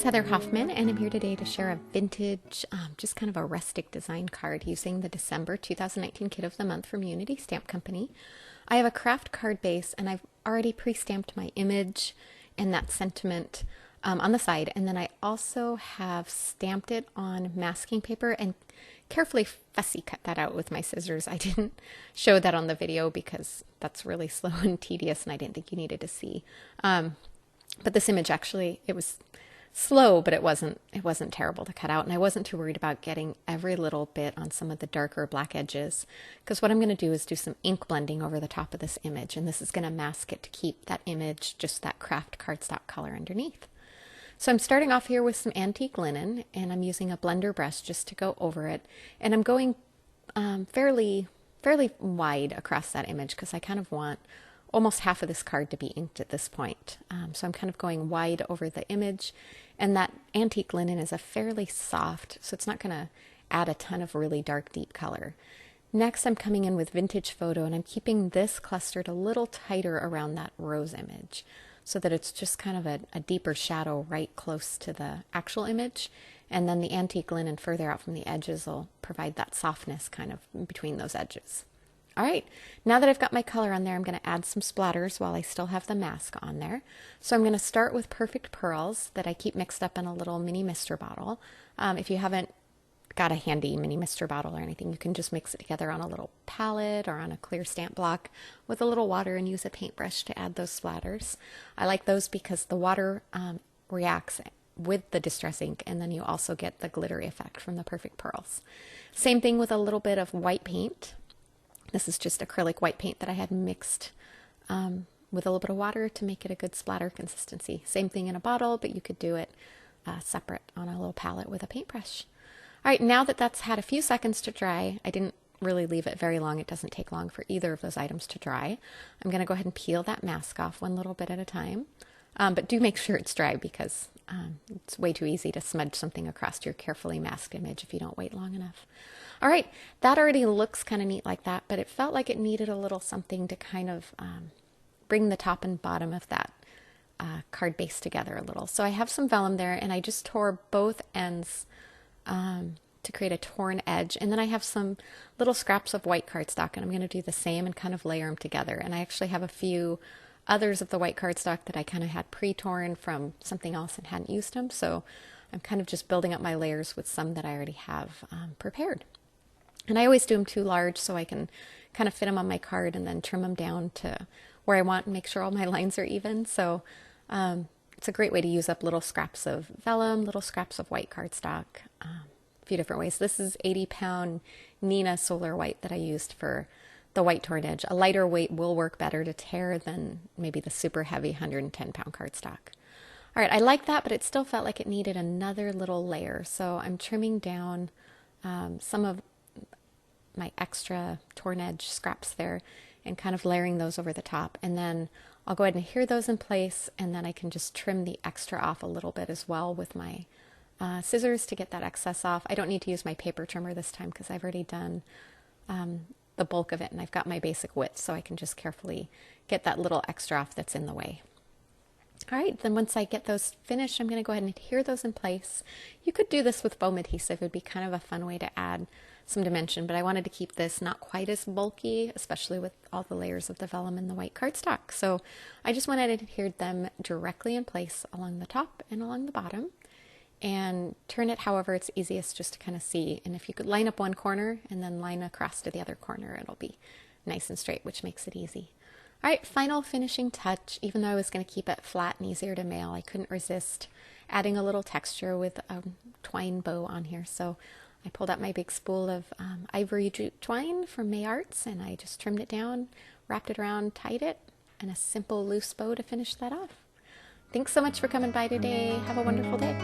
Heather Hoffman, and I'm here today to share a vintage, just kind of a rustic design card using the December 2019 Kit of the Month from Unity Stamp Company. I have a craft card base, and I've already pre-stamped my image and that sentiment on the side, and then I also have stamped it on masking paper and carefully fussy cut that out with my scissors. I didn't show that on the video because that's really slow and tedious, and I didn't think you needed to see. But this image actually, it was slow, but it wasn't terrible to cut out, and I wasn't too worried about getting every little bit on some of the darker black edges, because what I'm going to do is do some ink blending over the top of this image, and this is going to mask it to keep that image just that craft cardstock color underneath. So I'm starting off here with some antique linen, and I'm using a blender brush just to go over it, and I'm going fairly wide across that image because I kind of want almost half of this card to be inked at this point. So I'm kind of going wide over the image, and that antique linen is a fairly soft, so it's not going to add a ton of really dark, deep color. Next, I'm coming in with Vintage Photo, and I'm keeping this clustered a little tighter around that rose image so that it's just kind of a deeper shadow right close to the actual image. And then the antique linen further out from the edges will provide that softness kind of between those edges. All right, now that I've got my color on there, I'm going to add some splatters while I still have the mask on there. So I'm going to start with Perfect Pearls that I keep mixed up in a little mini mister bottle. If you haven't got a handy mini mister bottle or anything, you can just mix it together on a little palette or on a clear stamp block with a little water and use a paintbrush to add those splatters. I like those because the water reacts with the distress ink, and then you also get the glittery effect from the Perfect Pearls. Same thing with a little bit of white paint. This is just acrylic white paint that I had mixed with a little bit of water to make it a good splatter consistency. Same thing in a bottle, but you could do it separate on a little palette with a paintbrush. All right, now that that's had a few seconds to dry, I didn't really leave it very long. It doesn't take long for either of those items to dry. I'm going to go ahead and peel that mask off one little bit at a time. But do make sure it's dry because it's way too easy to smudge something across your carefully masked image if you don't wait long enough. All right, that already looks kind of neat like that, but it felt like it needed a little something to kind of bring the top and bottom of that card base together a little. So I have some vellum there, and I just tore both ends to create a torn edge, and then I have some little scraps of white cardstock, and I'm going to do the same and kind of layer them together. And I actually have a few others of the white cardstock that I kind of had pre-torn from something else and hadn't used them, so I'm kind of just building up my layers with some that I already have prepared. And I always do them too large so I can kind of fit them on my card and then trim them down to where I want and make sure all my lines are even. So it's a great way to use up little scraps of vellum, little scraps of white cardstock, a few different ways. This is 80-pound Nina Solar White that I used for the white torn edge. A lighter weight will work better to tear than maybe the super heavy 110-pound cardstock. All right, I like that, but it still felt like it needed another little layer. So I'm trimming down some of my extra torn edge scraps there and kind of layering those over the top. And then I'll go ahead and adhere those in place, and then I can just trim the extra off a little bit as well with my scissors to get that excess off. I don't need to use my paper trimmer this time because I've already done the bulk of it, and I've got my basic width, so I can just carefully get that little extra off that's in the way. All right, then once I get those finished, I'm going to go ahead and adhere those in place. You could do this with foam adhesive. It would be kind of a fun way to add some dimension, but I wanted to keep this not quite as bulky, especially with all the layers of the vellum and the white cardstock. So I just went ahead and adhered them directly in place along the top and along the bottom, and turn it however it's easiest just to kind of see. And if you could line up one corner and then line across to the other corner, it'll be nice and straight, which makes it easy. All right, final finishing touch. Even though I was going to keep it flat and easier to mail, I couldn't resist adding a little texture with a twine bow on here. So I pulled out my big spool of ivory jute twine from May Arts, and I just trimmed it down, wrapped it around, tied it, and a simple loose bow to finish that off. Thanks so much for coming by today. Have a wonderful day.